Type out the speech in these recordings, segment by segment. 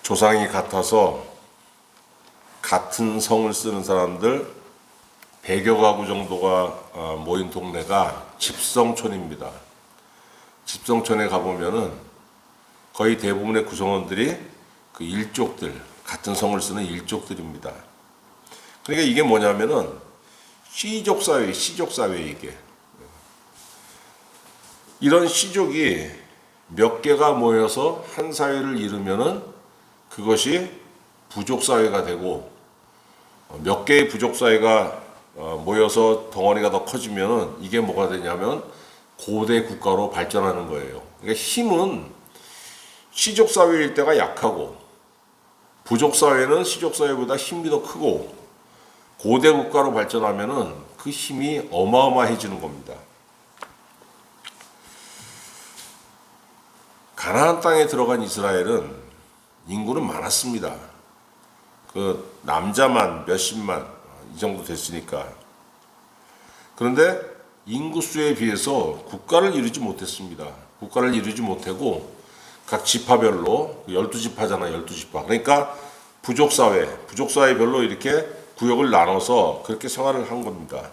조상이 같아서 같은 성을 쓰는 사람들 100여 가구 정도가 모인 동네가 집성촌입니다. 집성촌에 가보면은 거의 대부분의 구성원들이 그 일족들, 같은 성을 쓰는 일족들입니다. 그러니까 이게 뭐냐면은 시족사회 이게. 이런 시족이 몇 개가 모여서 한 사회를 이루면은 그것이 부족사회가 되고, 몇 개의 부족사회가 모여서 덩어리가 더 커지면은 이게 뭐가 되냐면 고대 국가로 발전하는 거예요. 그러니까 힘은 시족사회일 때가 약하고, 부족사회는 시족사회보다 힘이 더 크고, 고대 국가로 발전하면은 그 힘이 어마어마해지는 겁니다. 가나안 땅에 들어간 이스라엘은 인구는 많았습니다. 그 남자만 몇십만 이 정도 됐으니까. 그런데 인구수에 비해서 국가를 이루지 못했습니다. 국가를 이루지 못하고 각 지파별로 12지파잖아요. 12지파. 그러니까 부족사회별로 이렇게 구역을 나눠서 그렇게 생활을 한 겁니다.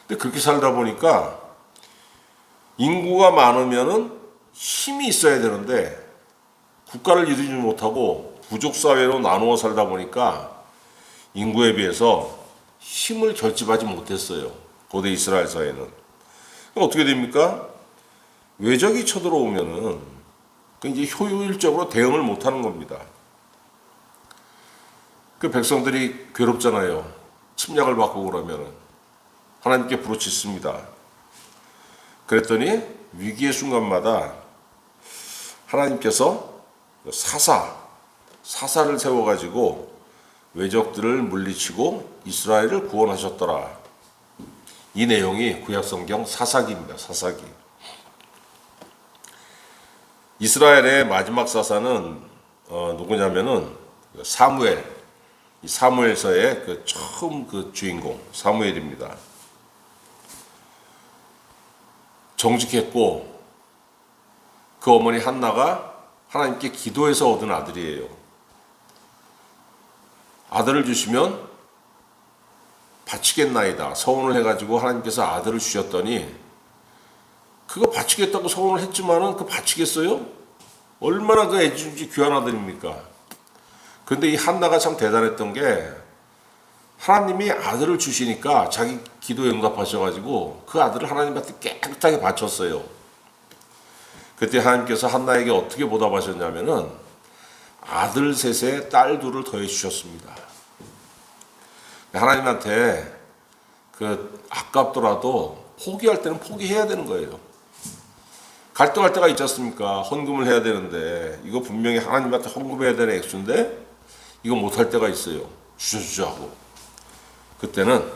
근데 그렇게 살다 보니까 인구가 많으면은 힘이 있어야 되는데 국가를 이루지 못하고 부족사회로 나누어 살다 보니까 인구에 비해서 힘을 결집하지 못했어요. 고대 이스라엘 사회는. 어떻게 됩니까? 외적이 쳐들어오면은 이제 효율적으로 대응을 못하는 겁니다. 그 백성들이 괴롭잖아요. 침략을 받고 그러면은 하나님께 부르짖습니다. 그랬더니 위기의 순간마다 하나님께서 사사를 세워가지고 외적들을 물리치고 이스라엘을 구원하셨더라. 이 내용이 구약성경 사사기입니다. 사사기. 이스라엘의 마지막 사사는 누구냐면은 사무엘. 이 사무엘서의 그 처음 그 주인공 사무엘입니다. 정직했고 그 어머니 한나가 하나님께 기도해서 얻은 아들이에요. 아들을 주시면 바치겠나이다. 서원을 해가지고 하나님께서 아들을 주셨더니 그거 바치겠다고 서원을 했지만은 그 바치겠어요? 얼마나 그 애지중지 귀한 아들입니까? 그런데 이 한나가 참 대단했던 게 하나님이 아들을 주시니까 자기 기도에 응답하셔가지고 그 아들을 하나님한테 깨끗하게 바쳤어요. 그때 하나님께서 한나에게 어떻게 보답하셨냐면은 아들 셋에 딸 둘을 더해 주셨습니다. 하나님한테 그 아깝더라도 포기할 때는 포기해야 되는 거예요. 갈등할 때가 있지 않습니까? 헌금을 해야 되는데 이거 분명히 하나님한테 헌금해야 되는 액수인데 이거 못할 때가 있어요. 주저 하고. 그때는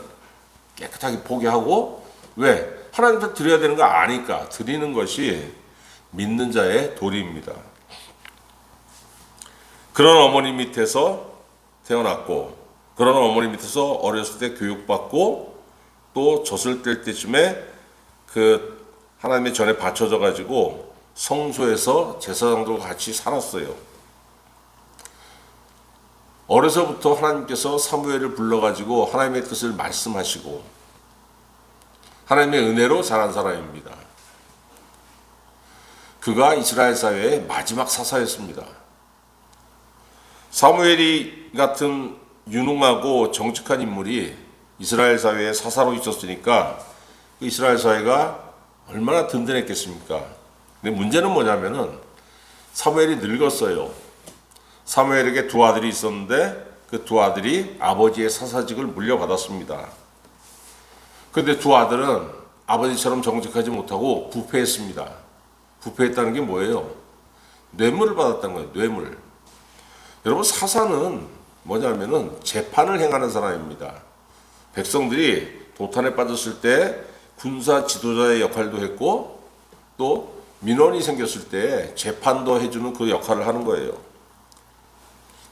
깨끗하게 포기하고, 왜? 하나님한테 드려야 되는 거 아니까 드리는 것이 믿는 자의 도리입니다. 그런 어머니 밑에서 태어났고, 그런 어머니 밑에서 어렸을 때 교육받고, 또 젖을 뗄 때쯤에 그 하나님의 전에 바쳐져 가지고 성소에서 제사장들과 같이 살았어요. 어려서부터 하나님께서 사무엘을 불러가지고 하나님의 뜻을 말씀하시고 하나님의 은혜로 자란 사람입니다. 그가 이스라엘 사회의 마지막 사사였습니다. 사무엘이 같은 유능하고 정직한 인물이 이스라엘 사회에 사사로 있었으니까 이스라엘 사회가 얼마나 든든했겠습니까? 근데 문제는 뭐냐면은 사무엘이 늙었어요. 사무엘에게 두 아들이 있었는데 그 두 아들이 아버지의 사사직을 물려받았습니다. 그런데 두 아들은 아버지처럼 정직하지 못하고 부패했습니다. 부패했다는 게 뭐예요? 뇌물을 받았다는 거예요. 뇌물. 여러분, 사사는 뭐냐면은 재판을 행하는 사람입니다. 백성들이 도탄에 빠졌을 때 군사 지도자의 역할도 했고 또 민원이 생겼을 때 재판도 해주는 그 역할을 하는 거예요.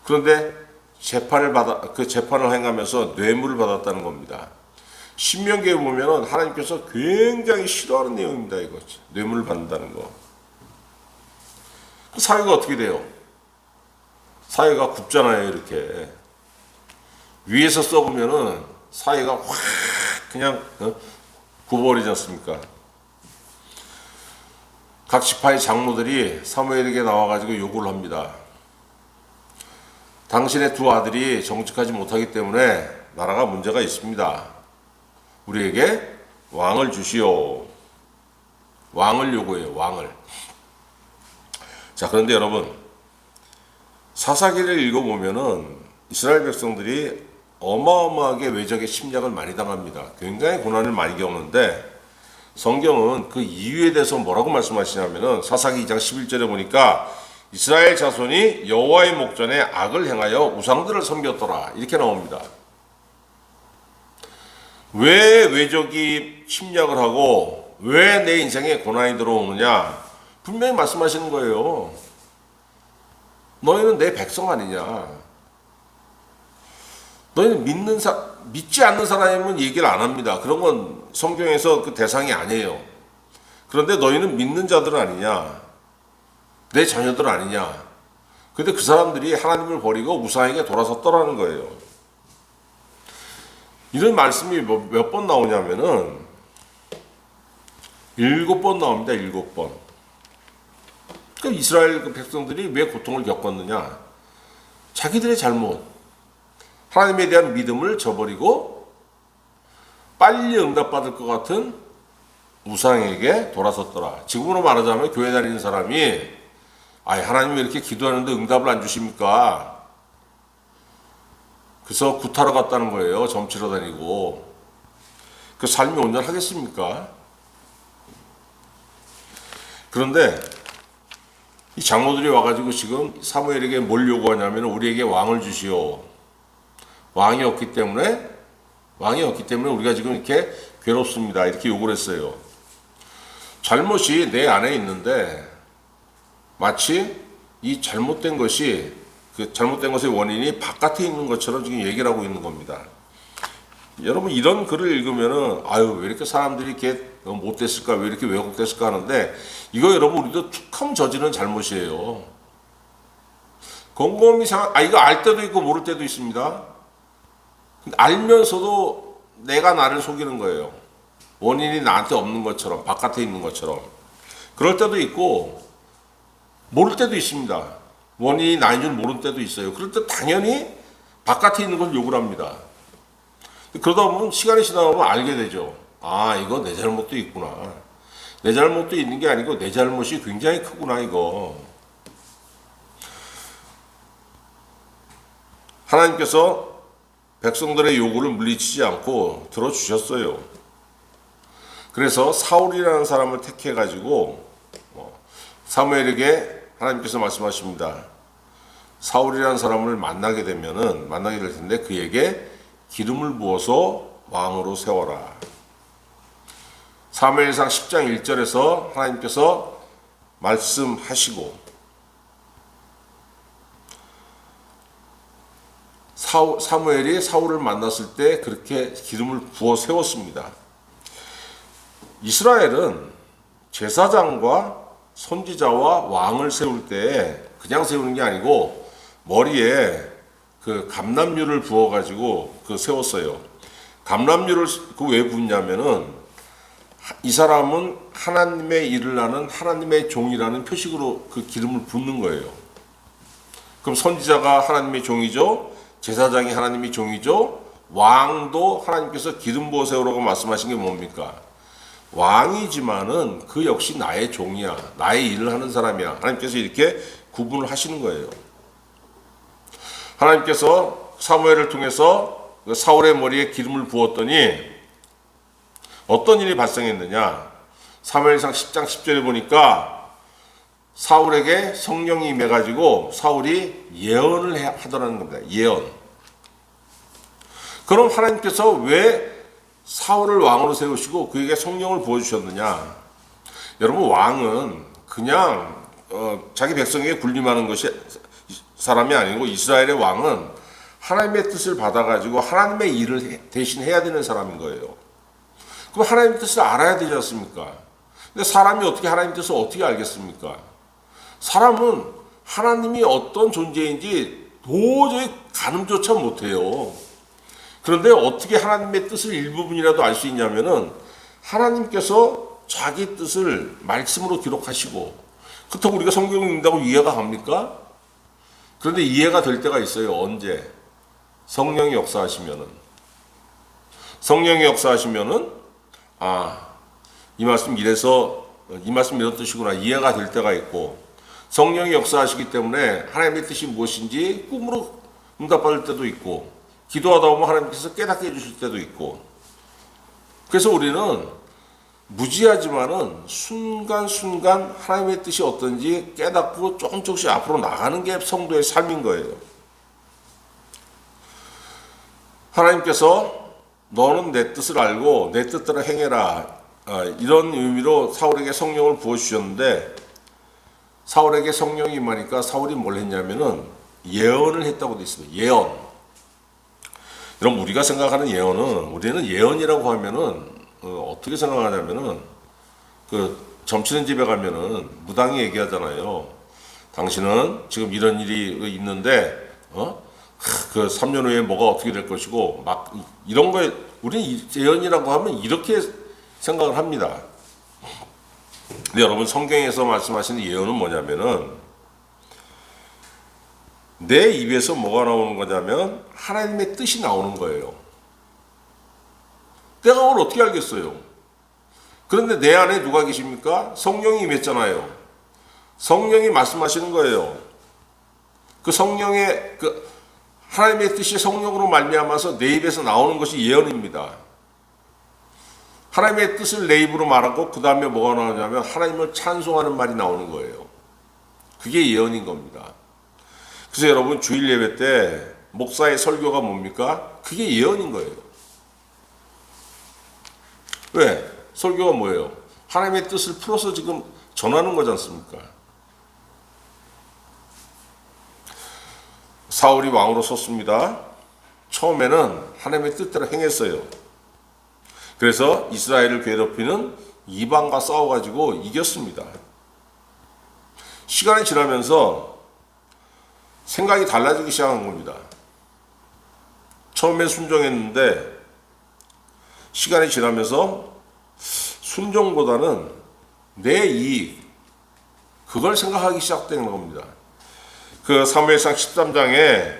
그런데 그 재판을 행하면서 뇌물을 받았다는 겁니다. 신명기에 보면은 하나님께서 굉장히 싫어하는 내용입니다. 이거 뇌물을 받는다는 거. 그 사회가 어떻게 돼요? 사회가 굽잖아요. 이렇게 위에서 썩으면은 사회가 확 그냥 굽어버리지 않습니까? 각 지파의 장로들이 사무엘에게 나와가지고 요구를 합니다. 당신의 두 아들이 정직하지 못하기 때문에 나라가 문제가 있습니다. 우리에게 왕을 주시오. 왕을 요구해요. 왕을. 자, 그런데 여러분, 사사기를 읽어보면은 이스라엘 백성들이 어마어마하게 외적의 침략을 많이 당합니다. 굉장히 고난을 많이 겪는데 성경은 그 이유에 대해서 뭐라고 말씀하시냐면은 사사기 2장 11절에 보니까 이스라엘 자손이 여호와의 목전에 악을 행하여 우상들을 섬겼더라. 이렇게 나옵니다. 왜 외적이 침략을 하고 왜 내 인생에 고난이 들어오느냐? 분명히 말씀하시는 거예요. 너희는 내 백성 아니냐? 너희는 믿지 않는 사람이면 얘기를 안 합니다. 그런 건 성경에서 그 대상이 아니에요. 그런데 너희는 믿는 자들 아니냐? 내 자녀들 아니냐? 근데 그 사람들이 하나님을 버리고 우상에게 돌아섰더라는 거예요. 이런 말씀이 몇 번 나오냐면은 7번 나옵니다. 7번. 그러니까 이스라엘 그 백성들이 왜 고통을 겪었느냐? 자기들의 잘못, 하나님에 대한 믿음을 저버리고 빨리 응답받을 것 같은 우상에게 돌아섰더라. 지금으로 말하자면 교회 다니는 사람이 하나님이 이렇게 기도하는데 응답을 안 주십니까? 그래서 구타러 갔다는 거예요. 점치러 다니고. 그 삶이 온전하겠습니까? 그런데 이 장로들이 와가지고 지금 사무엘에게 뭘 요구하냐면 우리에게 왕을 주시오. 왕이 없기 때문에 우리가 지금 이렇게 괴롭습니다. 이렇게 요구를 했어요. 잘못이 내 안에 있는데 마치 이 잘못된 것이 그 잘못된 것의 원인이 바깥에 있는 것처럼 지금 얘기를 하고 있는 겁니다. 여러분 이런 글을 읽으면은 왜 이렇게 사람들이 이렇게 못됐을까, 왜 이렇게 왜곡됐을까 하는데 이거 여러분 우리도 툭하면 저지르는 잘못이에요. 곰곰이 이거 알 때도 있고 모를 때도 있습니다. 알면서도 내가 나를 속이는 거예요. 원인이 나한테 없는 것처럼, 바깥에 있는 것처럼. 그럴 때도 있고 모를 때도 있습니다. 원인이 나인 줄 모르는 때도 있어요. 그럴 때 당연히 바깥에 있는 걸 욕을 합니다. 그러다 보면 시간이 지나가면 알게 되죠. 이거 내 잘못도 있구나. 내 잘못도 있는 게 아니고 내 잘못이 굉장히 크구나 이거. 하나님께서 백성들의 요구를 물리치지 않고 들어주셨어요. 그래서 사울이라는 사람을 택해가지고 사무엘에게 하나님께서 말씀하십니다. 사울이라는 사람을 만나게 될 텐데 그에게 기름을 부어서 왕으로 세워라. 사무엘상 10장 1절에서 하나님께서 말씀하시고 사무엘이 사울을 만났을 때 그렇게 기름을 부어 세웠습니다. 이스라엘은 제사장과 선지자와 왕을 세울 때 그냥 세우는 게 아니고 머리에 그 감람유를 부어가지고 세웠어요. 감람유를 왜 붓냐면은 이 사람은 하나님의 일을 하는 하나님의 종이라는 표식으로 그 기름을 붓는 거예요. 그럼 선지자가 하나님의 종이죠. 제사장이 하나님의 종이죠. 왕도 하나님께서 기름 부어 세우라고 말씀하신 게 뭡니까? 왕이지만은 그 역시 나의 종이야. 나의 일을 하는 사람이야. 하나님께서 이렇게 구분을 하시는 거예요. 하나님께서 사무엘을 통해서 사울의 머리에 기름을 부었더니 어떤 일이 발생했느냐? 사무엘상 10장 10절에 보니까 사울에게 성령이 임해가지고 사울이 예언을 하더라는 겁니다. 예언. 그럼 하나님께서 왜 사울을 왕으로 세우시고 그에게 성령을 부어주셨느냐? 여러분 왕은 그냥 자기 백성에게 군림하는 것이 사람이 아니고 이스라엘의 왕은 하나님의 뜻을 받아가지고 하나님의 일을 대신 해야 되는 사람인 거예요. 그럼 하나님의 뜻을 알아야 되지 않습니까? 근데 사람이 어떻게 하나님의 뜻을 어떻게 알겠습니까? 사람은 하나님이 어떤 존재인지 도저히 가늠조차 못해요. 그런데 어떻게 하나님의 뜻을 일부분이라도 알 수 있냐면은 하나님께서 자기 뜻을 말씀으로 기록하시고, 그렇다고 우리가 성경을 읽는다고 이해가 갑니까? 그런데 이해가 될 때가 있어요. 언제? 성령이 역사하시면은. 성령이 역사하시면은, 이 말씀 이래서, 이 말씀 이런 뜻이구나, 이해가 될 때가 있고, 성령이 역사하시기 때문에 하나님의 뜻이 무엇인지 꿈으로 응답받을 때도 있고, 기도하다 보면 하나님께서 깨닫게 해주실 때도 있고. 그래서 우리는 무지하지만은 순간순간 하나님의 뜻이 어떤지 깨닫고 조금씩 앞으로 나가는 게 성도의 삶인 거예요. 하나님께서 너는 내 뜻을 알고 내 뜻대로 행해라, 이런 의미로 사울에게 성령을 부어주셨는데, 사울에게 성령이 임하니까 사울이 뭘 했냐면은 예언을 했다고 되어 있습니다. 예언. 여러분, 우리가 생각하는 예언은, 우리는 예언이라고 하면은 어떻게 생각하냐면은 점치는 집에 가면은 무당이 얘기하잖아요. 당신은 지금 이런 일이 있는데 그 3년 후에 뭐가 어떻게 될 것이고, 막 이런 거에 우리는 예언이라고 하면 이렇게 생각을 합니다. 근데 여러분, 성경에서 말씀하시는 예언은 뭐냐면은 내 입에서 뭐가 나오는 거냐면 하나님의 뜻이 나오는 거예요. 내가 그걸 어떻게 알겠어요? 그런데 내 안에 누가 계십니까? 성령이 임했잖아요. 성령이 말씀하시는 거예요. 그 성령의 하나님의 뜻이 성령으로 말미암아서 내 입에서 나오는 것이 예언입니다. 하나님의 뜻을 내 입으로 말하고 그 다음에 뭐가 나오냐면 하나님을 찬송하는 말이 나오는 거예요. 그게 예언인 겁니다. 그래서 여러분, 주일 예배 때 목사의 설교가 뭡니까? 그게 예언인 거예요. 왜? 설교가 뭐예요? 하나님의 뜻을 풀어서 지금 전하는 거지 않습니까? 사울이 왕으로 섰습니다. 처음에는 하나님의 뜻대로 행했어요. 그래서 이스라엘을 괴롭히는 이방과 싸워가지고 이겼습니다. 시간이 지나면서 생각이 달라지기 시작한 겁니다. 처음에 순종했는데 시간이 지나면서 순종보다는 내 이익, 그걸 생각하기 시작된 겁니다. 그 사무엘상 13장에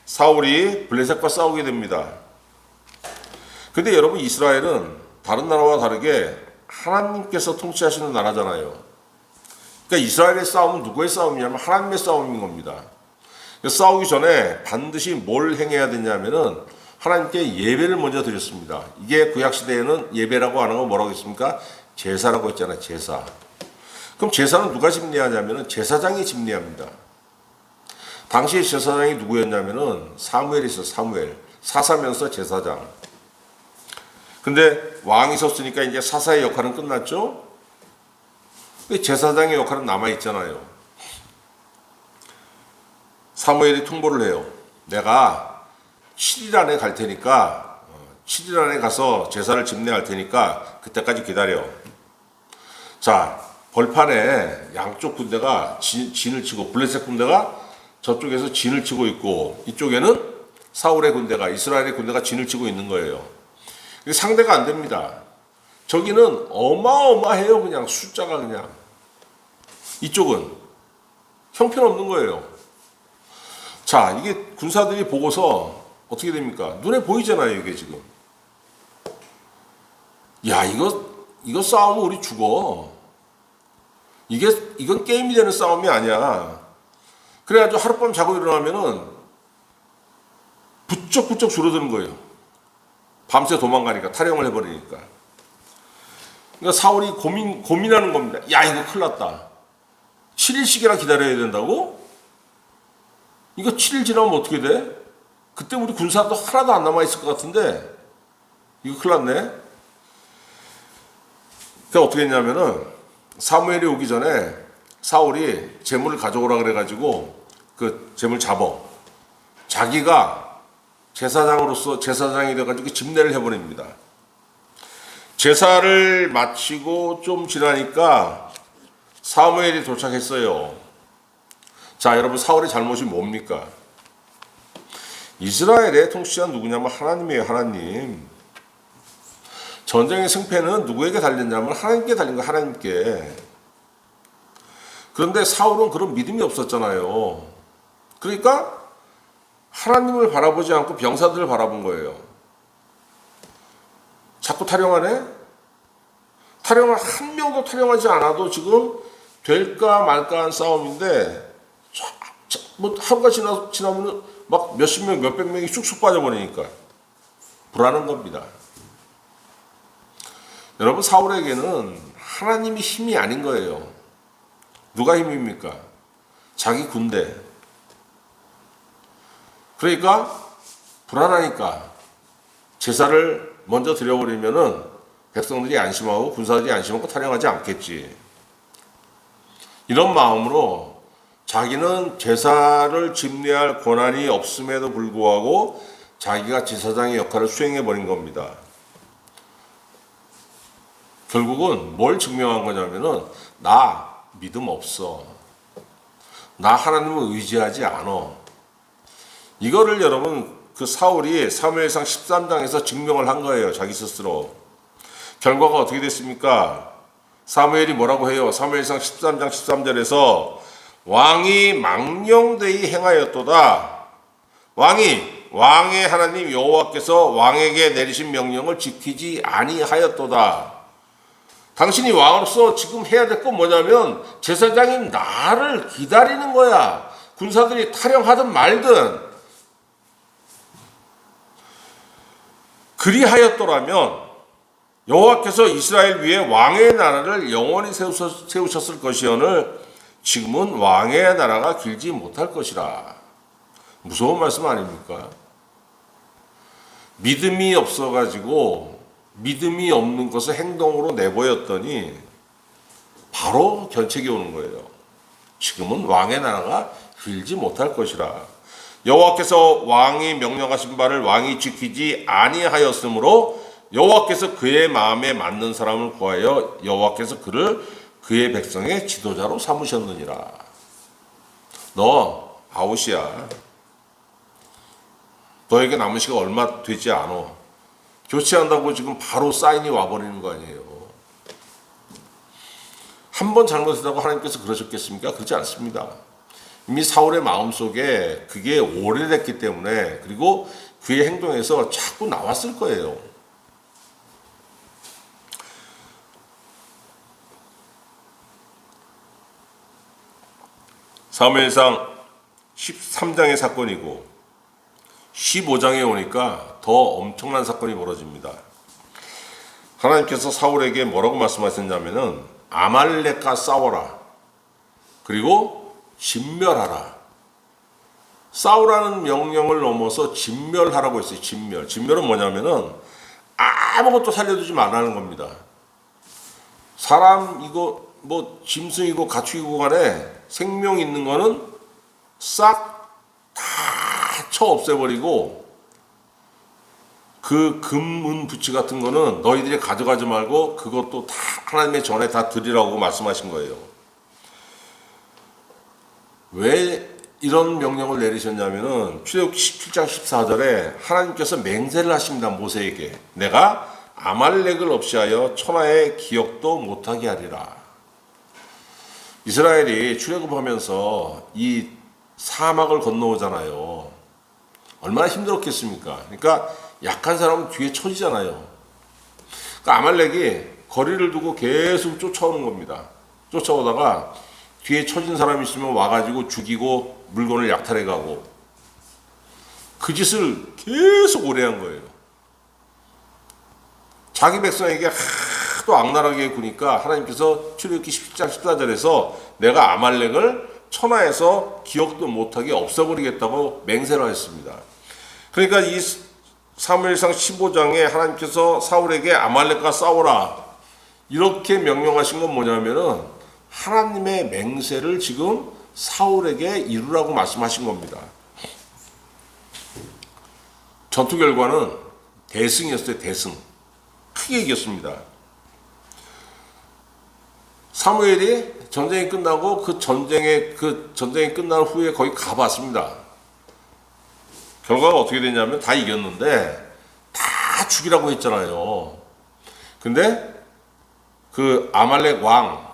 사울이 블레셋과 싸우게 됩니다. 근데 여러분, 이스라엘은 다른 나라와 다르게 하나님께서 통치하시는 나라잖아요. 그러니까 이스라엘의 싸움은 누구의 싸움이냐면 하나님의 싸움인 겁니다. 싸우기 전에 반드시 뭘 행해야 되냐면은 하나님께 예배를 먼저 드렸습니다. 이게 구약시대에는 예배라고 안 하고 뭐라고 했습니까? 제사라고 했잖아요. 제사. 그럼 제사는 누가 집례하냐면은 제사장이 집례합니다. 당시에 제사장이 누구였냐면은 사무엘이 있어요. 사무엘. 사사면서 제사장. 근데 왕이 섰으니까 이제 사사의 역할은 끝났죠? 근데 제사장의 역할은 남아있잖아요. 사무엘이 통보를 해요. 내가 7일 안에 갈 테니까, 7일 안에 가서 제사를 집례할 테니까 그때까지 기다려. 자, 벌판에 양쪽 군대가 진을 치고, 블레셋 군대가 저쪽에서 진을 치고 있고, 이쪽에는 사울의 군대가, 이스라엘의 군대가 진을 치고 있는 거예요. 상대가 안 됩니다. 저기는 어마어마해요. 그냥 숫자가 그냥. 이쪽은 형편없는 거예요. 자, 이게 군사들이 보고서 어떻게 됩니까? 눈에 보이잖아요, 이게 지금. 야, 이거 싸우면 우리 죽어. 이건 게임이 되는 싸움이 아니야. 그래가지고 하룻밤 자고 일어나면은 부쩍부쩍 줄어드는 거예요. 밤새 도망가니까, 탈영을 해버리니까. 그러니까 사울이 고민하는 겁니다. 야, 이거 큰일 났다. 7일씩이나 기다려야 된다고? 이거 7일 지나면 어떻게 돼? 그때 우리 군사도 하나도 안 남아있을 것 같은데, 이거 큰일 났네. 그러니까 어떻게 했냐면은, 사무엘이 오기 전에 사울이 재물을 가져오라 그래가지고, 그 재물 잡어. 자기가 제사장으로서 제사장이 돼가지고 집례를 해버립니다. 제사를 마치고 좀 지나니까 사무엘이 도착했어요. 자, 여러분, 사울의 잘못이 뭡니까? 이스라엘의 통치자 누구냐면 하나님이에요. 하나님. 전쟁의 승패는 누구에게 달렸냐면 하나님께 달린 거예요. 하나님께. 그런데 사울은 그런 믿음이 없었잖아요. 그러니까 하나님을 바라보지 않고 병사들을 바라본 거예요. 자꾸 타령하네? 타령을 한 명도 타령하지 않아도 지금 될까 말까 한 싸움인데 뭐 하루가 지나면 막 몇십 명, 몇백 명이 쑥쑥 빠져버리니까 불안한 겁니다. 여러분, 사울에게는 하나님이 힘이 아닌 거예요. 누가 힘입니까? 자기 군대. 그러니까 불안하니까 제사를 먼저 드려버리면은 백성들이 안심하고 군사들이 안심하고 타령하지 않겠지. 이런 마음으로 자기는 제사를 집례할 권한이 없음에도 불구하고 자기가 제사장의 역할을 수행해버린 겁니다. 결국은 뭘 증명한 거냐면은 나 믿음 없어. 나 하나님을 의지하지 않아. 이거를 여러분 그 사울이 사무엘상 13장에서 증명을 한 거예요. 자기 스스로. 결과가 어떻게 됐습니까? 사무엘이 뭐라고 해요? 사무엘상 13장 13절에서 왕이 망령되이 행하였도다. 왕의 하나님 여호와께서 왕에게 내리신 명령을 지키지 아니하였도다. 당신이 왕으로서 지금 해야 될 건 뭐냐면 제사장인 나를 기다리는 거야. 군사들이 타령하든 말든. 그리하였더라면 여호와께서 이스라엘 위에 왕의 나라를 영원히 세우셨을 것이오늘 지금은 왕의 나라가 길지 못할 것이라. 무서운 말씀 아닙니까? 믿음이 없어가지고 믿음이 없는 것을 행동으로 내보였더니 바로 견책이 오는 거예요. 지금은 왕의 나라가 길지 못할 것이라. 여호와께서 왕이 명령하신 바를 왕이 지키지 아니하였으므로 여호와께서 그의 마음에 맞는 사람을 구하여 여호와께서 그를 그의 백성의 지도자로 삼으셨느니라. 너 아웃이야. 너에게 남은 시간 얼마 되지 않아. 교체한다고 지금 바로 사인이 와버리는 거 아니에요. 한 번 잘못했다고 하나님께서 그러셨겠습니까? 그렇지 않습니다. 이미 사울의 마음속에 그게 오래됐기 때문에 그리고 그의 행동에서 자꾸 나왔을 거예요. 사무엘상 13장의 사건이고 15장에 오니까 더 엄청난 사건이 벌어집니다. 하나님께서 사울에게 뭐라고 말씀하셨냐면은 아말렉과 싸워라. 그리고 진멸하라. 싸우라는 명령을 넘어서 진멸하라고 했어요. 진멸. 진멸은 뭐냐면은 아무것도 살려두지 말라는 겁니다. 사람 이거 뭐 짐승이고 가축이고 간에 생명 있는 거는 싹 다 쳐 없애버리고 그 금은 부치 같은 거는 너희들이 가져가지 말고 그것도 다 하나님의 전에 다 드리라고 말씀하신 거예요. 왜 이런 명령을 내리셨냐면은 출애굽기 17장 14절에 하나님께서 맹세를 하십니다. 모세에게 내가 아말렉을 없이하여 천하의 기억도 못하게 하리라. 이스라엘이 출애굽하면서 이 사막을 건너오잖아요. 얼마나 힘들었겠습니까? 그러니까 약한 사람은 뒤에 처지잖아요. 그러니까 아말렉이 거리를 두고 계속 쫓아오는 겁니다. 쫓아오다가 뒤에 처진 사람이 있으면 와가지고 죽이고 물건을 약탈해가고 그 짓을 계속 오래 한 거예요. 자기 백성에게 하도 악랄하게 구니까 하나님께서 출애굽기 17장 14절에서 내가 아말렉을 천하에서 기억도 못하게 없애버리겠다고 맹세를 했습니다. 그러니까 이 사무엘상 15장에 하나님께서 사울에게 아말렉과 싸워라 이렇게 명령하신 건 뭐냐면은 하나님의 맹세를 지금 사울에게 이루라고 말씀하신 겁니다. 전투 결과는 대승이었어요. 대승. 크게 이겼습니다. 사무엘이 전쟁이 끝나고 그 전쟁이 끝난 후에 거기 가봤습니다. 결과가 어떻게 됐냐면 다 이겼는데 다 죽이라고 했잖아요. 근데 그 아말렉 왕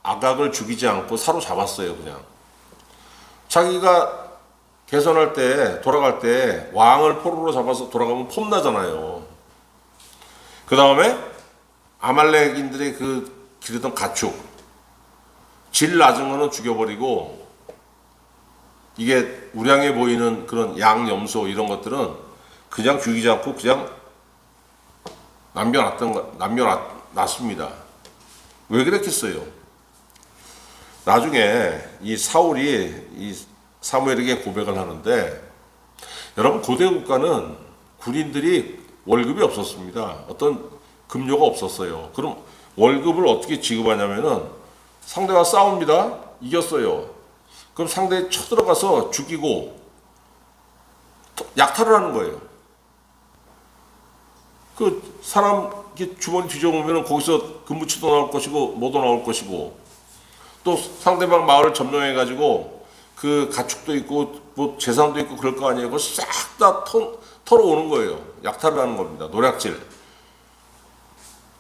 아각을 죽이지 않고 사로잡았어요. 그냥 자기가 개선할 때 돌아갈 때 왕을 포로로 잡아서 돌아가면 폼나잖아요. 그 다음에 아말렉인들의 그 기르던 가축 질 낮은 거는 죽여버리고 이게 우량해 보이는 그런 양, 염소 이런 것들은 그냥 죽이지 않고 그냥 남겨놨습니다. 왜 그랬겠어요? 나중에 이 사울이 이 사무엘에게 고백을 하는데, 여러분 고대 국가는 군인들이 월급이 없었습니다. 어떤 급료가 없었어요. 그럼 월급을 어떻게 지급하냐면은 상대와 싸웁니다. 이겼어요. 그럼 상대 쳐들어가서 죽이고 약탈을 하는 거예요. 그 사람 주머니 뒤져보면 거기서 금부치도 나올 것이고 뭐도 나올 것이고, 또 상대방 마을을 점령해가지고 그 가축도 있고 뭐 재산도 있고 그럴 거 아니에요. 그거 싹 다 털어오는 거예요. 약탈을 하는 겁니다. 노략질.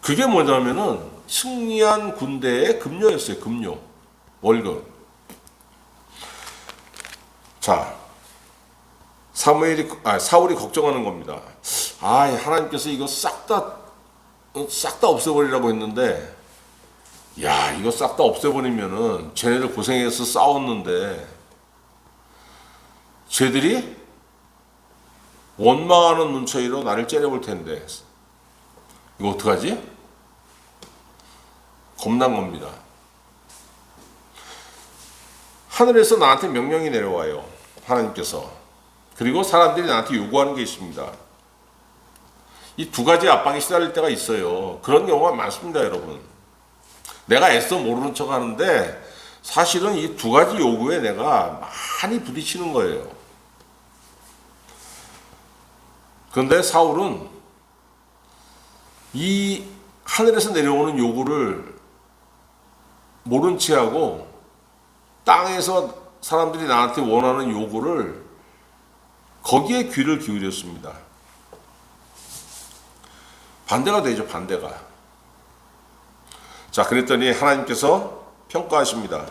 그게 뭐냐면은 승리한 군대의 급료였어요. 급료. 월급. 자, 사울이 걱정하는 겁니다. 하나님께서 이거 싹 다 없애버리라고 했는데, 야, 이거 싹 다 없애버리면은 쟤네들 고생해서 싸웠는데 쟤들이 원망하는 눈초리로 나를 째려볼 텐데 이거 어떡하지? 겁난 겁니다. 하늘에서 나한테 명령이 내려와요. 하나님께서. 그리고 사람들이 나한테 요구하는 게 있습니다. 이 두 가지 압박에 시달릴 때가 있어요. 그런 경우가 많습니다, 여러분. 내가 애써 모르는 척 하는데 사실은 이 두 가지 요구에 내가 많이 부딪히는 거예요. 그런데 사울은 이 하늘에서 내려오는 요구를 모른 채 하고 땅에서 사람들이 나한테 원하는 요구를 거기에 귀를 기울였습니다. 반대가 되죠, 반대가. 자, 그랬더니 하나님께서 평가하십니다.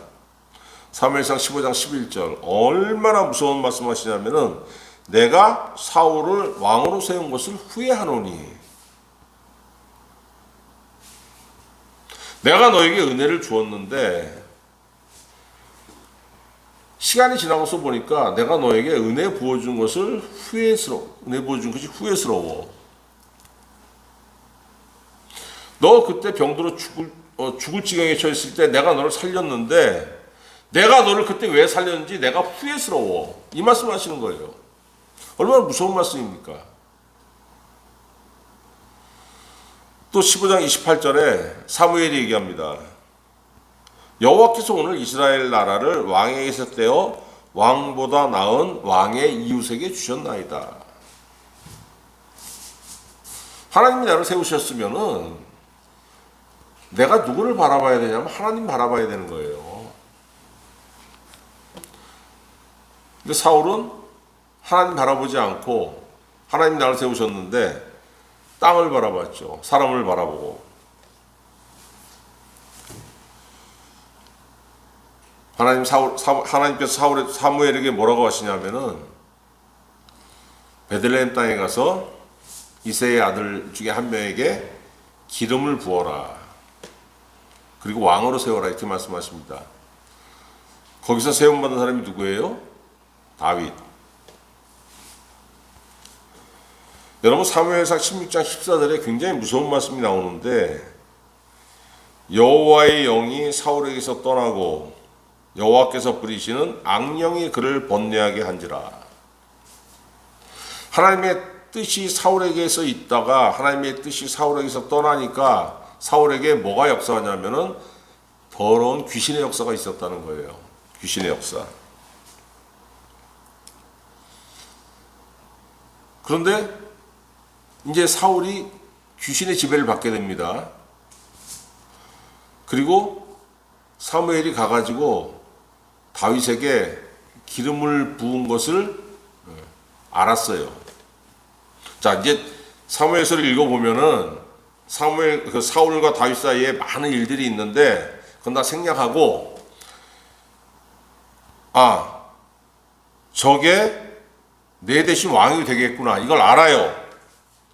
사무엘상 15장 11절. 얼마나 무서운 말씀하시냐면은 내가 사울을 왕으로 세운 것을 후회하노니 내가 너에게 은혜를 주었는데 시간이 지나고서 보니까 내가 너에게 은혜 부어준 것을 은혜 부어준 것이 후회스러워. 너 그때 병들어 죽을 지경에 처했을 때 내가 너를 살렸는데 내가 너를 그때 왜 살렸는지 내가 후회스러워. 이 말씀 하시는 거예요. 얼마나 무서운 말씀입니까? 또 15장 28절에 사무엘이 얘기합니다. 여호와께서 오늘 이스라엘 나라를 왕에게서 떼어 왕보다 나은 왕의 이웃에게 주셨나이다. 하나님이 나를 세우셨으면은 내가 누구를 바라봐야 되냐면 하나님 바라봐야 되는 거예요. 근데 사울은 하나님 바라보지 않고 하나님 나를 세우셨는데 땅을 바라봤죠. 사람을 바라보고. 하나님께서 사무엘에게 뭐라고 하시냐면은 베들레헴 땅에 가서 이새의 아들 중에 한 명에게 기름을 부어라. 그리고 왕으로 세워라. 이렇게 말씀하십니다. 거기서 세움받은 사람이 누구예요? 다윗. 여러분 사무엘상 16장 14절에 굉장히 무서운 말씀이 나오는데 여호와의 영이 사울에게서 떠나고 여호와께서 부리시는 악령이 그를 번뇌하게 한지라. 하나님의 뜻이 사울에게서 있다가 하나님의 뜻이 사울에게서 떠나니까 사울에게 뭐가 역사하냐면은 더러운 귀신의 역사가 있었다는 거예요. 귀신의 역사. 그런데 이제 사울이 귀신의 지배를 받게 됩니다. 그리고 사무엘이 가가지고 다윗에게 기름을 부은 것을 알았어요. 자, 이제 사무엘서를 읽어보면은 사울과 다윗 사이에 많은 일들이 있는데 그건 다 생략하고, 저게 내 대신 왕이 되겠구나, 이걸 알아요.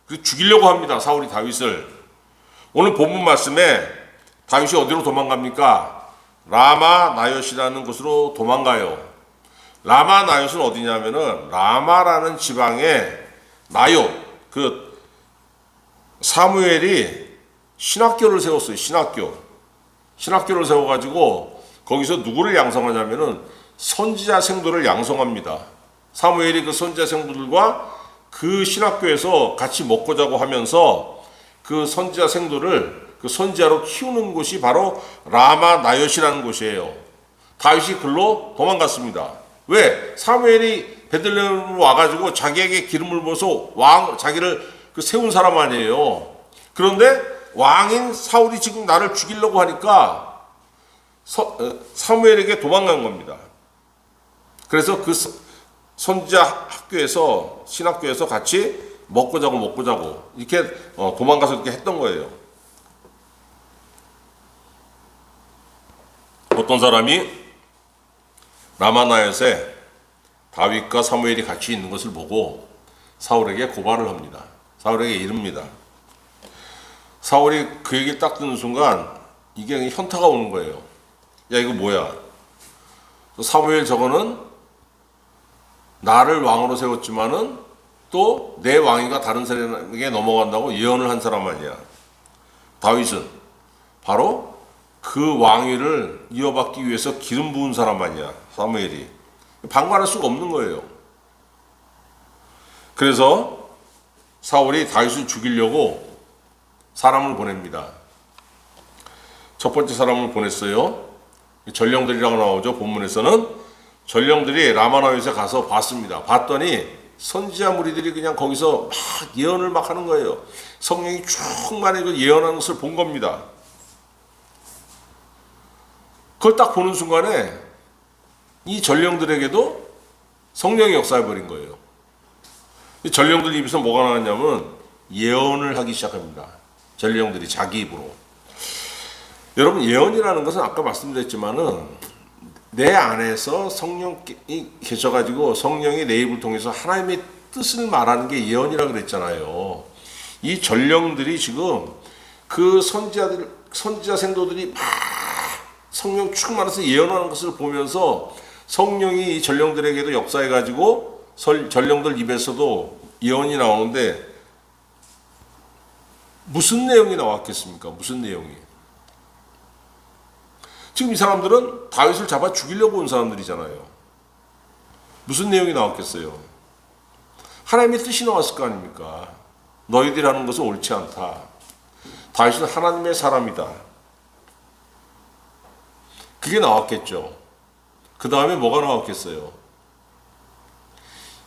그래서 죽이려고 합니다, 사울이 다윗을. 오늘 본문 말씀에 다윗이 어디로 도망갑니까? 라마 나엿이라는 곳으로 도망가요. 라마 나엿은 어디냐면은 라마라는 지방에 나엿, 사무엘이 신학교를 세웠어요. 신학교를 세워가지고 거기서 누구를 양성하냐면은 선지자 생도를 양성합니다. 사무엘이 그 선지자 생도들과 그 신학교에서 같이 먹고 자고 하면서 그 선지자 생도를 그 선지자로 키우는 곳이 바로 라마 나엿이라는 곳이에요. 다윗이 글로 도망갔습니다. 왜? 사무엘이 베들레헴으로 와가지고 자기에게 기름을 부어서 자기를 세운 사람 아니에요. 그런데 왕인 사울이 지금 나를 죽이려고 하니까 사무엘에게 도망간 겁니다. 그래서 그 선지자 신학교에서 같이 먹고 자고 이렇게 도망가서 이렇게 했던 거예요. 어떤 사람이 라마나엿에 다윗과 사무엘이 같이 있는 것을 보고 사울에게 고발을 합니다. 사울에게 이릅니다. 사울이 그 얘기를 딱 듣는 순간 이게 현타가 오는 거예요. 야, 이거 뭐야? 사무엘 저거는 나를 왕으로 세웠지만은 또 내 왕위가 다른 사람에게 넘어간다고 예언을 한 사람 아니야. 다윗은 바로 그 왕위를 이어받기 위해서 기름 부은 사람 아니야, 사무엘이. 방관할 수가 없는 거예요. 그래서 사울이 다윗을 죽이려고 사람을 보냅니다. 첫 번째 사람을 보냈어요. 전령들이라고 나오죠. 본문에서는 전령들이 라마나요에 가서 봤습니다. 봤더니 선지자 무리들이 그냥 거기서 막 예언을 막 하는 거예요. 성령이 충만히 그 예언하는 것을 본 겁니다. 그걸 딱 보는 순간에 이 전령들에게도 성령이 역사해버린 거예요. 이 전령들 입에서 뭐가 나왔냐면 예언을 하기 시작합니다. 전령들이 자기 입으로. 여러분, 예언이라는 것은 아까 말씀드렸지만은 내 안에서 성령이 계셔가지고 성령이 내 입을 통해서 하나님의 뜻을 말하는 게 예언이라고 그랬잖아요. 이 전령들이 지금 그 선지자 생도들이 막 성령 충만해서 예언하는 것을 보면서 성령이 이 전령들에게도 역사해가지고 전령들 입에서도 예언이 나오는데 무슨 내용이 나왔겠습니까? 무슨 내용이? 지금 이 사람들은 다윗을 잡아 죽이려고 온 사람들이잖아요. 무슨 내용이 나왔겠어요? 하나님의 뜻이 나왔을 거 아닙니까? 너희들이 하는 것은 옳지 않다. 다윗은 하나님의 사람이다. 그게 나왔겠죠. 그 다음에 뭐가 나왔겠어요?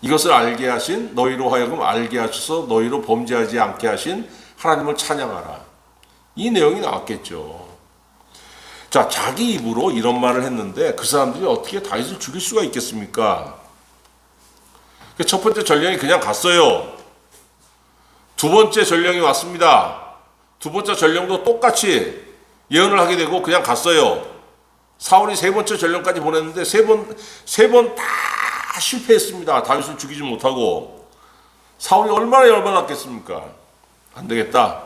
이것을 알게 하신, 너희로 하여금 알게 하셔서 너희로 범죄하지 않게 하신 하나님을 찬양하라. 이 내용이 나왔겠죠. 자, 자기 입으로 이런 말을 했는데 그 사람들이 어떻게 다윗을 죽일 수가 있겠습니까? 첫 번째 전령이 그냥 갔어요. 두 번째 전령이 왔습니다. 두 번째 전령도 똑같이 예언을 하게 되고 그냥 갔어요. 사울이 세 번째 전령까지 보냈는데 세 번 다 실패했습니다. 다윗을 죽이지 못하고. 사울이 얼마나 열받았겠습니까? 안 되겠다.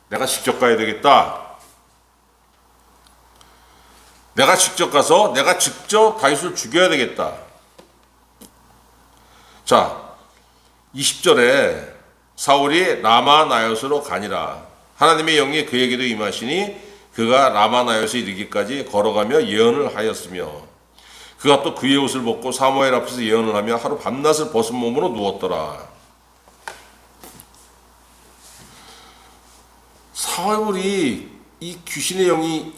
내가 직접 가야 되겠다. 내가 직접 가서 내가 직접 다윗을 죽여야 되겠다. 자, 20절에 사울이 라마 나엿으로 가니라. 하나님의 영이 그에게도 임하시니 그가 라마 나엿에 이르기까지 걸어가며 예언을 하였으며 그가 또 그의 옷을 벗고 사무엘 앞에서 예언을 하며 하루 밤낮을 벗은 몸으로 누웠더라. 사울이 이 귀신의 영이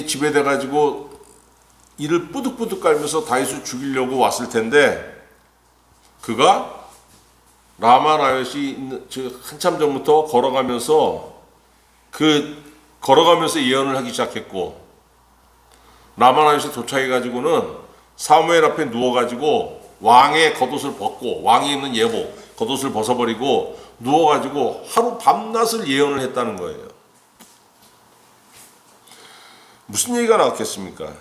지배돼가지고 이를 뿌득뿌득 깔면서 다윗을 죽이려고 왔을 텐데 그가 라마나엿이 한참 전부터 걸어가면서 예언을 하기 시작했고 라마나엿에 도착해가지고는 사무엘 앞에 누워가지고 왕의 겉옷을 벗고 왕이 입는 예복 겉옷을 벗어버리고 누워가지고 하루 밤낮을 예언을 했다는 거예요. 무슨 얘기가 나왔겠습니까?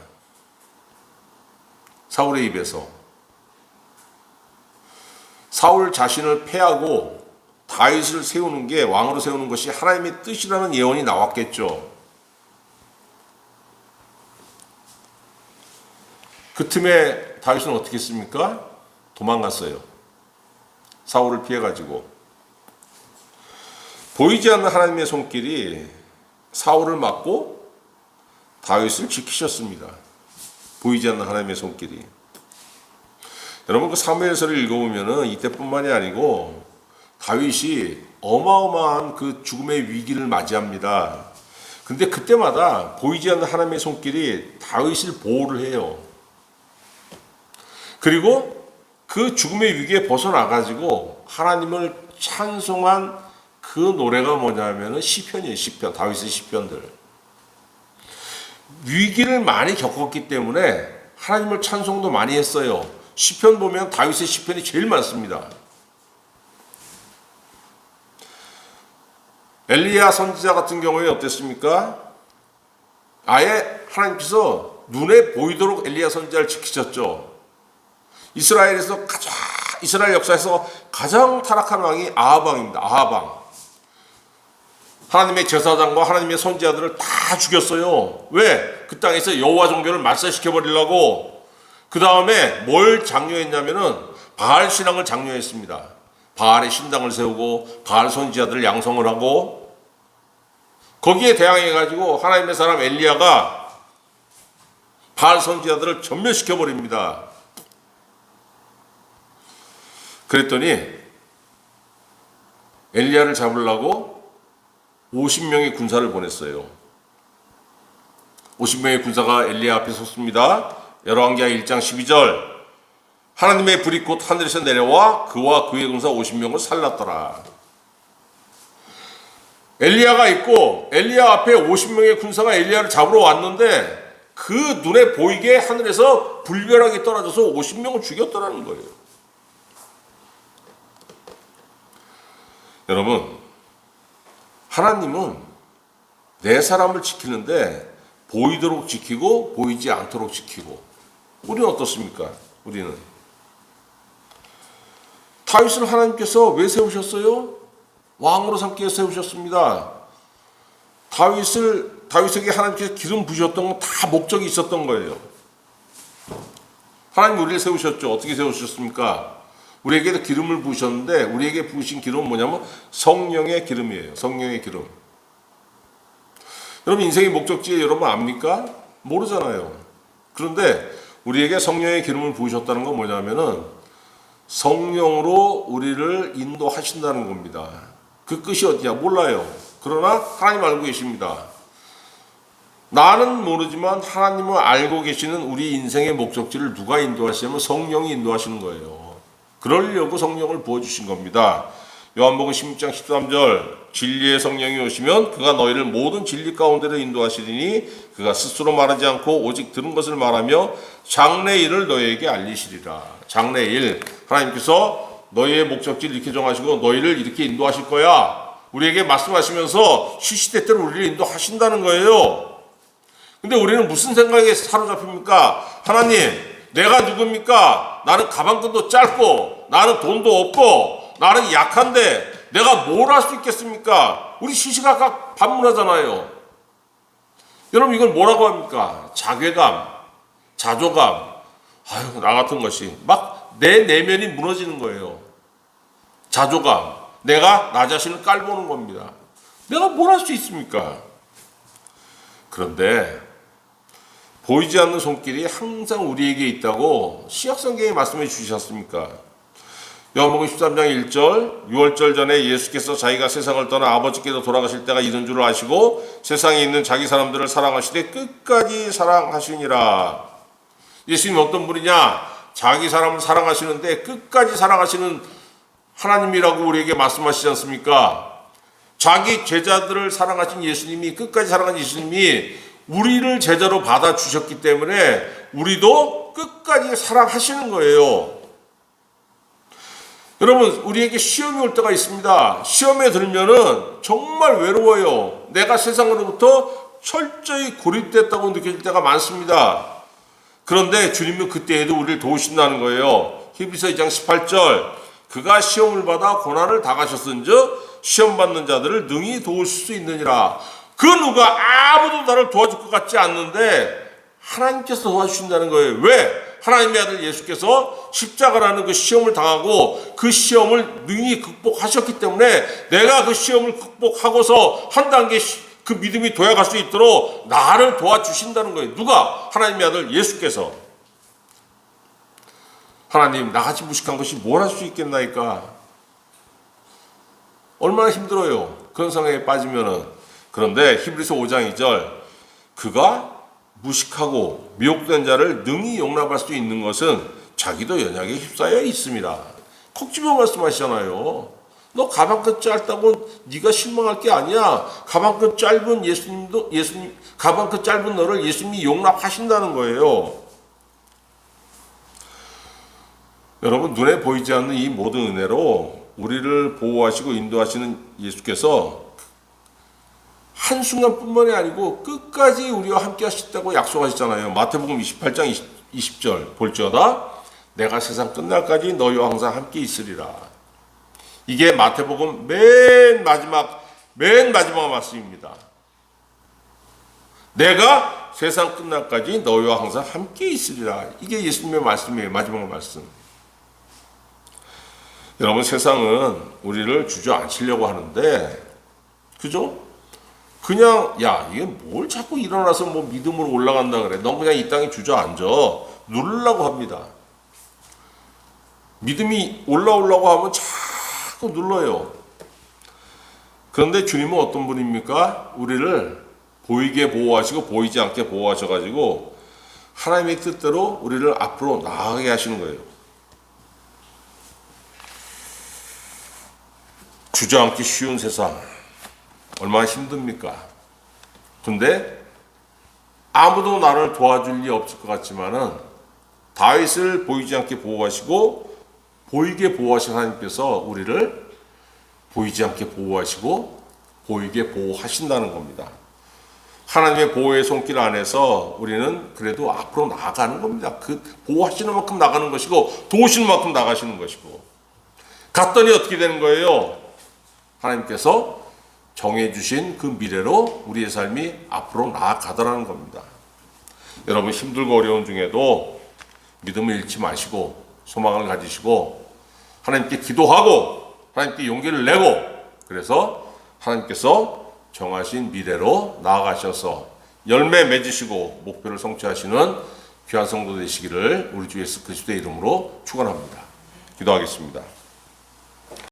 사울의 입에서 사울 자신을 패하고 다윗을 세우는 게 왕으로 세우는 것이 하나님의 뜻이라는 예언이 나왔겠죠. 그 틈에 다윗은 어떻게 했습니까? 도망갔어요. 사울을 피해가지고. 보이지 않는 하나님의 손길이 사울을 막고 다윗을 지키셨습니다. 보이지 않는 하나님의 손길이. 여러분 그 사무엘서를 읽어보면은 이때뿐만이 아니고 다윗이 어마어마한 그 죽음의 위기를 맞이합니다. 근데 그때마다 보이지 않는 하나님의 손길이 다윗을 보호를 해요. 그리고 그 죽음의 위기에 벗어나가지고 하나님을 찬송한 그 노래가 뭐냐면은 시편이에요. 시편. 다윗의 시편들. 위기를 많이 겪었기 때문에 하나님을 찬송도 많이 했어요. 시편 보면 다윗의 시편이 제일 많습니다. 엘리야 선지자 같은 경우에 어땠습니까? 아예 하나님께서 눈에 보이도록 엘리야 선지자를 지키셨죠. 이스라엘 역사에서 가장 타락한 왕이 아합 왕입니다. 아합 왕. 하나님의 제사장과 하나님의 선지자들을 다 죽였어요. 왜? 그 땅에서 여호와 종교를 말살시켜 버리려고. 그 다음에 뭘 장려했냐면은 바알 신앙을 장려했습니다. 바알의 신당을 세우고 바알 선지자들을 양성을 하고, 거기에 대항해 가지고 하나님의 사람 엘리야가 바알 선지자들을 전멸시켜 버립니다. 그랬더니 엘리야를 잡으려고 50명의 군사를 보냈어요. 50명의 군사가 엘리야 앞에 섰습니다. 열왕기하 1장 12절. 하나님의 불이 곧 하늘에서 내려와 그와 그의 군사 50명을 살랐더라. 엘리야가 있고 엘리야 앞에 50명의 군사가 엘리야를 잡으러 왔는데 그 눈에 보이게 하늘에서 불벼락이 떨어져서 50명을 죽였더라는 거예요. 여러분, 하나님은 내 사람을 지키는데 보이도록 지키고 보이지 않도록 지키고. 우리는 어떻습니까? 우리는 다윗을 하나님께서 왜 세우셨어요? 왕으로 삼기 위해 세우셨습니다. 다윗에게 하나님께서 기름 부으셨던 건 다 목적이 있었던 거예요. 하나님 우리를 세우셨죠. 어떻게 세우셨습니까? 우리에게도 기름을 부으셨는데 우리에게 부으신 기름은 뭐냐면 성령의 기름이에요. 성령의 기름. 여러분 인생의 목적지 여러분 압니까? 모르잖아요. 그런데 우리에게 성령의 기름을 부으셨다는 건 뭐냐면은 성령으로 우리를 인도하신다는 겁니다. 그 끝이 어디냐 몰라요. 그러나 하나님 알고 계십니다. 나는 모르지만 하나님을 알고 계시는 우리 인생의 목적지를 누가 인도하시냐면 성령이 인도하시는 거예요. 그러려고 성령을 부어주신 겁니다. 요한복음 16장 13절. 진리의 성령이 오시면 그가 너희를 모든 진리 가운데로 인도하시리니 그가 스스로 말하지 않고 오직 들은 것을 말하며 장래일을 너희에게 알리시리라. 장래일. 하나님께서 너희의 목적지를 이렇게 정하시고 너희를 이렇게 인도하실 거야. 우리에게 말씀하시면서 시시때때로 우리를 인도하신다는 거예요. 근데 우리는 무슨 생각에 사로잡힙니까? 하나님, 내가 누굽니까? 나는 가방끈도 짧고 나는 돈도 없고 나는 약한데 내가 뭘 할 수 있겠습니까? 우리 시시각각 반문하잖아요. 여러분 이걸 뭐라고 합니까? 자괴감, 자조감. 아유, 나 같은 것이 막 내 내면이 무너지는 거예요. 자조감. 내가 나 자신을 깔보는 겁니다. 내가 뭘 할 수 있습니까? 그런데 보이지 않는 손길이 항상 우리에게 있다고 신약성경에 말씀해 주셨습니까? 요한복음 13장 1절 6월절 전에 예수께서 자기가 세상을 떠나 아버지께로 돌아가실 때가 이른 줄을 아시고 세상에 있는 자기 사람들을 사랑하시되 끝까지 사랑하시니라. 예수님 어떤 분이냐? 자기 사람을 사랑하시는데 끝까지 사랑하시는 하나님이라고 우리에게 말씀하시지 않습니까? 자기 제자들을 사랑하신 예수님이, 끝까지 사랑한 예수님이 우리를 제자로 받아주셨기 때문에 우리도 끝까지 사랑하시는 거예요. 여러분, 우리에게 시험이 올 때가 있습니다. 시험에 들면은 정말 외로워요. 내가 세상으로부터 철저히 고립됐다고 느낄 때가 많습니다. 그런데 주님은 그때에도 우리를 도우신다는 거예요. 히브리서 2장 18절, 그가 시험을 받아 고난을 당하셨은즉 시험 받는 자들을 능히 도우실 수 있느니라. 그 누가 아무도 나를 도와줄 것 같지 않는데 하나님께서 도와주신다는 거예요. 왜? 하나님의 아들 예수께서 십자가라는 그 시험을 당하고 그 시험을 능히 극복하셨기 때문에 내가 그 시험을 극복하고서 한 단계 그 믿음이 도약할 수 있도록 나를 도와주신다는 거예요. 누가? 하나님의 아들 예수께서. 하나님, 나같이 무식한 것이 뭘 할 수 있겠나이까? 얼마나 힘들어요. 그런 상황에 빠지면은. 그런데 히브리서 5장 2절, 그가 무식하고 미혹된 자를 능히 용납할 수 있는 것은 자기도 연약에 휩싸여 있습니다. 콕 집어 말씀하시잖아요. 너 가방끈 짧다고 네가 실망할 게 아니야. 가방끈 짧은 가방끈 짧은 너를 예수님이 용납하신다는 거예요. 여러분, 눈에 보이지 않는 이 모든 은혜로 우리를 보호하시고 인도하시는 예수께서 한순간뿐만이 아니고 끝까지 우리와 함께 하시다고 약속하셨잖아요. 마태복음 28장 20절 볼지어다 내가 세상 끝날까지 너희와 항상 함께 있으리라. 이게 마태복음 맨 마지막 말씀입니다. 내가 세상 끝날까지 너희와 항상 함께 있으리라. 이게 예수님의 말씀이에요. 마지막 말씀. 여러분, 세상은 우리를 주저앉히려고 하는데, 그죠? 그냥 야, 이게 뭘 자꾸 일어나서 뭐 믿음으로 올라간다 그래. 넌 그냥 이 땅에 주저앉아. 누르려고 합니다. 믿음이 올라오려고 하면 자꾸 눌러요. 그런데 주님은 어떤 분입니까? 우리를 보이게 보호하시고 보이지 않게 보호하셔가지고 하나님의 뜻대로 우리를 앞으로 나아가게 하시는 거예요. 주저앉기 쉬운 세상 얼마나 힘듭니까? 근데 아무도 나를 도와줄 리 없을 것 같지만은 다윗을 보이지 않게 보호하시고 보이게 보호하신 하나님께서 우리를 보이지 않게 보호하시고 보이게 보호하신다는 겁니다. 하나님의 보호의 손길 안에서 우리는 그래도 앞으로 나아가는 겁니다. 그 보호하시는 만큼 나가는 것이고 도우시는 만큼 나가시는 것이고. 갔더니 어떻게 되는 거예요? 하나님께서 정해주신 그 미래로 우리의 삶이 앞으로 나아가더라는 겁니다. 여러분, 힘들고 어려운 중에도 믿음을 잃지 마시고 소망을 가지시고 하나님께 기도하고 하나님께 용기를 내고 그래서 하나님께서 정하신 미래로 나아가셔서 열매 맺으시고 목표를 성취하시는 귀한 성도 되시기를 우리 주 예수 그리스도의 이름으로 축원합니다. 기도하겠습니다.